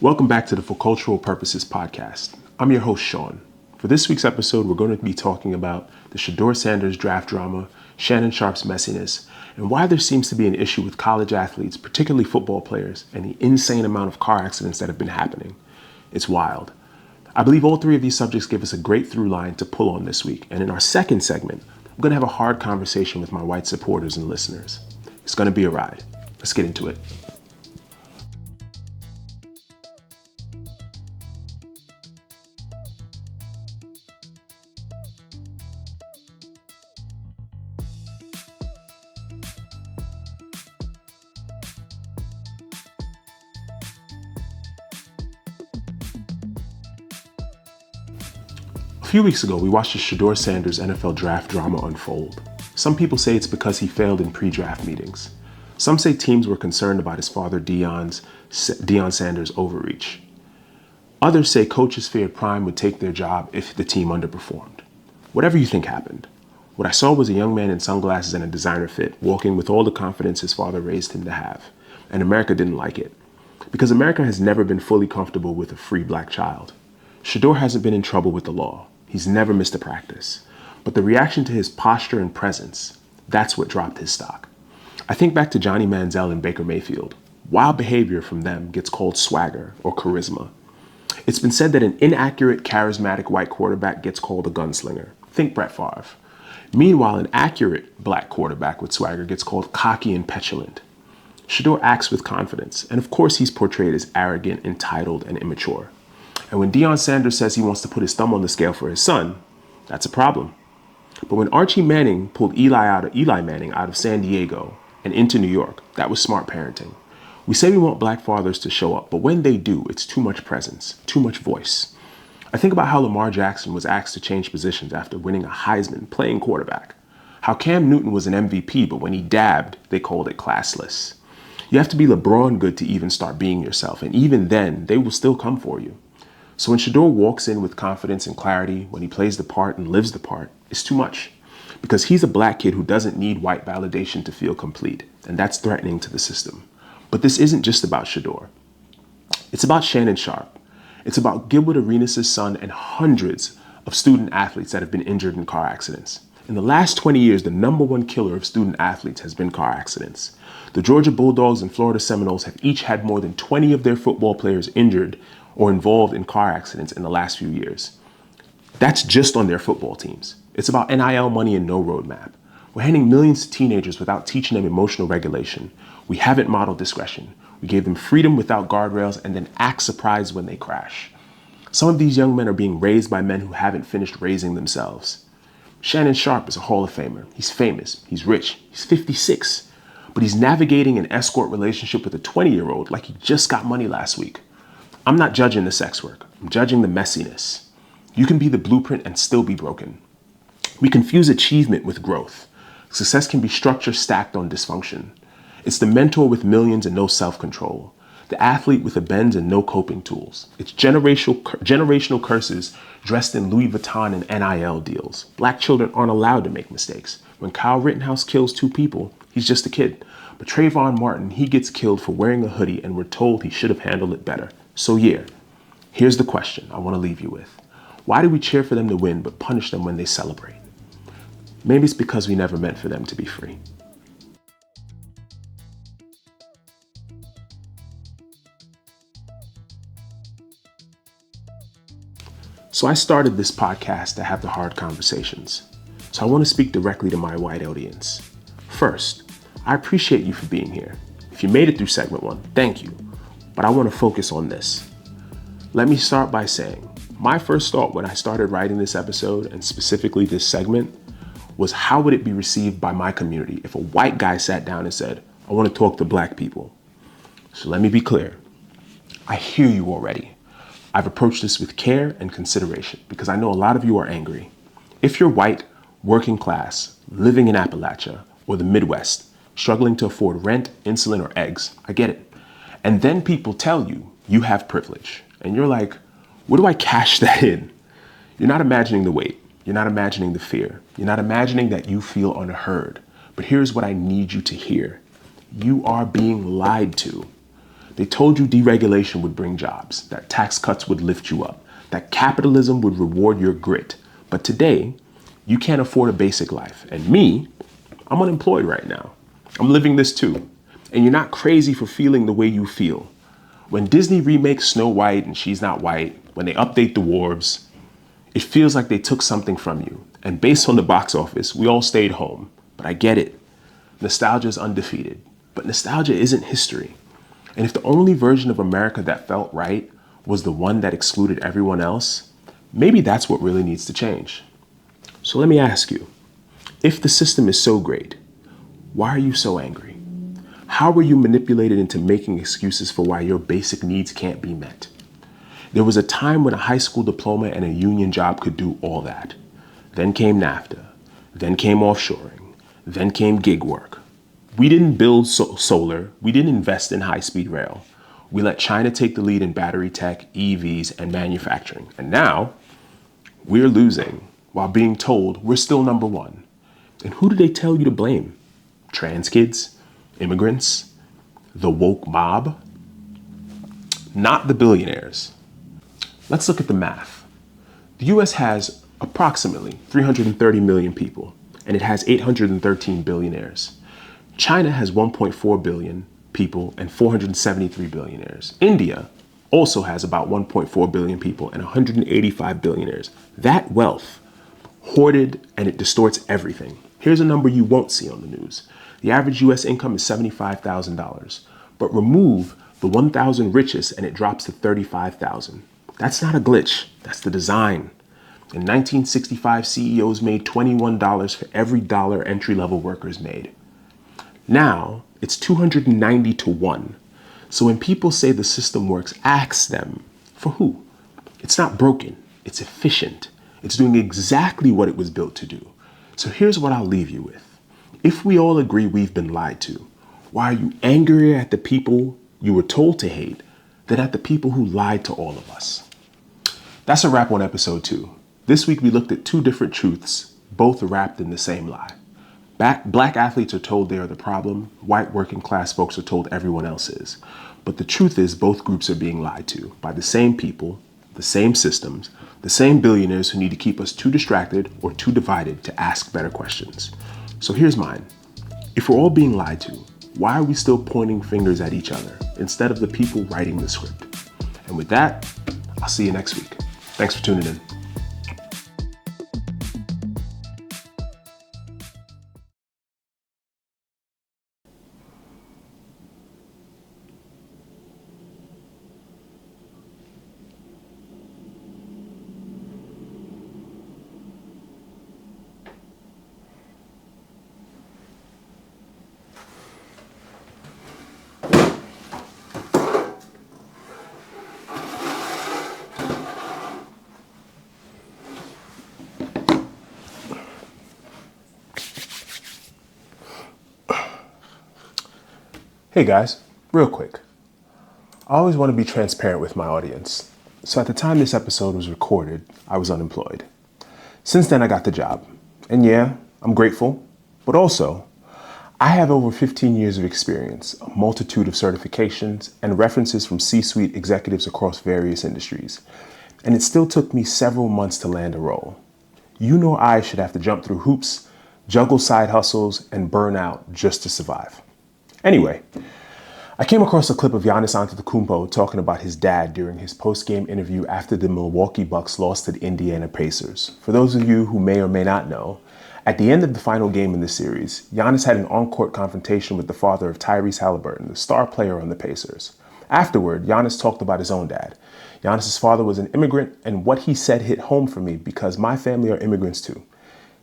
Welcome back to the For Cultural Purposes podcast. I'm your host, Sean. For this week's episode, we're going to be talking about the Shedeur Sanders draft drama, Shannon Sharpe's messiness, and why there seems to be an issue with college athletes, particularly football players, and the insane amount of car accidents that have been happening. It's wild. I believe all three of these subjects give us a great through line to pull on this week. And in our second segment, I'm going to have a hard conversation with my white supporters and listeners. It's going to be a ride. Let's get into it. A few weeks ago, we watched the Shedeur Sanders NFL draft drama unfold. Some people say it's because he failed in pre-draft meetings. Some say teams were concerned about his father Deion Sanders' overreach. Others say coaches feared Prime would take their job if the team underperformed. Whatever you think happened, what I saw was a young man in sunglasses and a designer fit, walking with all the confidence his father raised him to have. And America didn't like it. Because America has never been fully comfortable with a free black child. Shedeur hasn't been in trouble with the law. He's never missed a practice. But the reaction to his posture and presence, that's what dropped his stock. I think back to Johnny Manziel and Baker Mayfield. Wild behavior from them gets called swagger or charisma. It's been said that an inaccurate, charismatic white quarterback gets called a gunslinger. Think Brett Favre. Meanwhile, an accurate black quarterback with swagger gets called cocky and petulant. Shedeur acts with confidence, and of course he's portrayed as arrogant, entitled, and immature. And when Deion Sanders says he wants to put his thumb on the scale for his son, that's a problem. But when Archie Manning pulled Eli Manning out of San Diego and into New York, that was smart parenting. We say we want black fathers to show up, but when they do, it's too much presence, too much voice. I think about how Lamar Jackson was asked to change positions after winning a Heisman playing quarterback. How Cam Newton was an MVP, but when he dabbed, they called it classless. You have to be LeBron good to even start being yourself, and even then, they will still come for you. So when Shedeur walks in with confidence and clarity, when he plays the part and lives the part, it's too much. Because he's a black kid who doesn't need white validation to feel complete, and that's threatening to the system. But this isn't just about Shedeur. It's about Shannon Sharpe. It's about Gilbert Arenas' son and hundreds of student athletes that have been injured in car accidents. In the last 20 years, the number one killer of student athletes has been car accidents. The Georgia Bulldogs and Florida Seminoles have each had more than 20 of their football players injured or involved in car accidents in the last few years. That's just on their football teams. It's about NIL money and no roadmap. We're handing millions to teenagers without teaching them emotional regulation. We haven't modeled discretion. We gave them freedom without guardrails and then act surprised when they crash. Some of these young men are being raised by men who haven't finished raising themselves. Shannon Sharpe is a Hall of Famer. He's famous, he's rich, he's 56, but he's navigating an escort relationship with a 20-year-old like he just got money last week. I'm not judging the sex work. I'm judging the messiness. You can be the blueprint and still be broken. We confuse achievement with growth. Success can be structure stacked on dysfunction. It's the mentor with millions and no self-control. The athlete with a Benz and no coping tools. It's generational curses dressed in Louis Vuitton and NIL deals. Black children aren't allowed to make mistakes. When Kyle Rittenhouse kills 2 people, he's just a kid. But Trayvon Martin, he gets killed for wearing a hoodie and we're told he should have handled it better. So yeah, here's the question I want to leave you with. Why do we cheer for them to win but punish them when they celebrate? Maybe it's because we never meant for them to be free. So I started this podcast to have the hard conversations. So I want to speak directly to my white audience. First, I appreciate you for being here. If you made it through segment 1, thank you. But I want to focus on this. Let me start by saying, my first thought when I started writing this episode, and specifically this segment, was how would it be received by my community if a white guy sat down and said, I want to talk to black people. So let me be clear. I hear you already. I've approached this with care and consideration because I know a lot of you are angry. If you're white, working class, living in Appalachia or the Midwest, struggling to afford rent, insulin, or eggs, I get it. And then people tell you you have privilege. And you're like, where do I cash that in? You're not imagining the weight. You're not imagining the fear. You're not imagining that you feel unheard. But here's what I need you to hear. You are being lied to. They told you deregulation would bring jobs, that tax cuts would lift you up, that capitalism would reward your grit. But today, you can't afford a basic life. And me, I'm unemployed right now. I'm living this too. And you're not crazy for feeling the way you feel. When Disney remakes Snow White and She's Not White, when they update the dwarves, it feels like they took something from you. And based on the box office, we all stayed home. But I get it. Nostalgia is undefeated. But nostalgia isn't history. And if the only version of America that felt right was the one that excluded everyone else, maybe that's what really needs to change. So let me ask you, if the system is so great, why are you so angry? How were you manipulated into making excuses for why your basic needs can't be met? There was a time when a high school diploma and a union job could do all that. Then came NAFTA. Then came offshoring. Then came gig work. We didn't build solar. We didn't invest in high-speed rail. We let China take the lead in battery tech, EVs, and manufacturing. And now, we're losing while being told we're still number one. And who do they tell you to blame? Trans kids? Immigrants? The woke mob? Not the billionaires. Let's look at the math. The US has approximately 330 million people, and it has 813 billionaires. China has 1.4 billion people and 473 billionaires. India also has about 1.4 billion people and 185 billionaires. That wealth, hoarded, and it distorts everything. Here's a number you won't see on the news. The average US income is $75,000, but remove the 1,000 richest and it drops to 35,000. That's not a glitch, that's the design. In 1965, CEOs made $21 for every dollar entry-level workers made. Now, it's 290 to 1. So when people say the system works, ask them, for who? It's not broken, it's efficient. It's doing exactly what it was built to do. So here's what I'll leave you with. If we all agree we've been lied to, why are you angrier at the people you were told to hate than at the people who lied to all of us? That's a wrap on episode 2. This week we looked at 2 different truths, both wrapped in the same lie. Black athletes are told they are the problem. White working class folks are told everyone else is. But the truth is both groups are being lied to by the same people, the same systems, the same billionaires who need to keep us too distracted or too divided to ask better questions. So here's mine. If we're all being lied to, why are we still pointing fingers at each other instead of the people writing the script? And with that, I'll see you next week. Thanks for tuning in. Hey guys, real quick. I always want to be transparent with my audience. So at the time this episode was recorded, I was unemployed. Since then, I got the job. And yeah, I'm grateful, but also, I have over 15 years of experience, a multitude of certifications, and references from C-suite executives across various industries. And it still took me several months to land a role. You nor I should have to jump through hoops, juggle side hustles, and burn out just to survive. Anyway, I came across a clip of Giannis Antetokounmpo talking about his dad during his post-game interview after the Milwaukee Bucks lost to the Indiana Pacers. For those of you who may or may not know, at the end of the final game in the series, Giannis had an on-court confrontation with the father of Tyrese Halliburton, the star player on the Pacers. Afterward, Giannis talked about his own dad. Giannis' father was an immigrant, and what he said hit home for me because my family are immigrants too.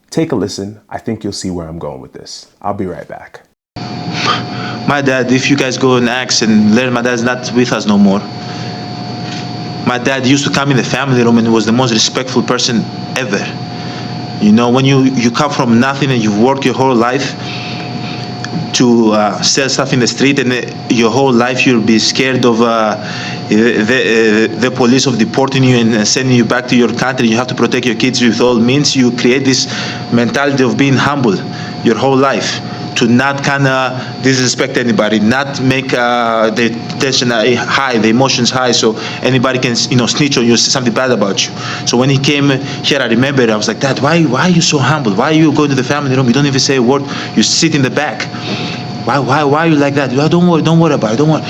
Take a listen. I think you'll see where I'm going with this. I'll be right back. My dad, if you guys go and ask and learn, my dad's not with us no more. My dad used to come in the family room and was the most respectful person ever. You know, when you come from nothing and you've worked your whole life to sell stuff in the street, and your whole life you'll be scared of the police of deporting you and sending you back to your country. You have to protect your kids with all means. You create this mentality of being humble your whole life. to not kind of disrespect anybody, not make the tension high, the emotions high, so anybody can snitch on you, say something bad about you. So when he came here, I remember I was like, Dad, why are you so humble? Why are you going to the family room? You don't even say a word. You sit in the back. Why are you like that? Oh, don't worry about it. Don't worry.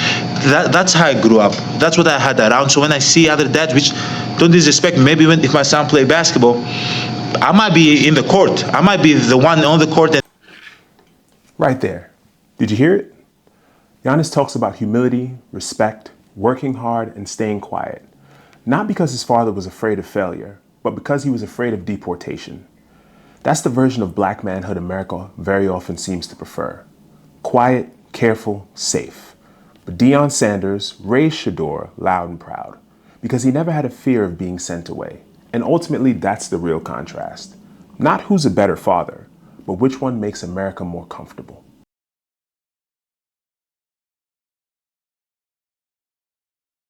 That's how I grew up. That's what I had around. So when I see other dads, which don't disrespect me, maybe if my son play basketball, I might be in the court. I might be the one on the court. Right there. Did you hear it? Giannis talks about humility, respect, working hard, and staying quiet. Not because his father was afraid of failure, but because he was afraid of deportation. That's the version of black manhood America very often seems to prefer. Quiet, careful, safe. But Deion Sanders raised Shedeur loud and proud because he never had a fear of being sent away. And ultimately, that's the real contrast. Not who's a better father, but which one makes America more comfortable.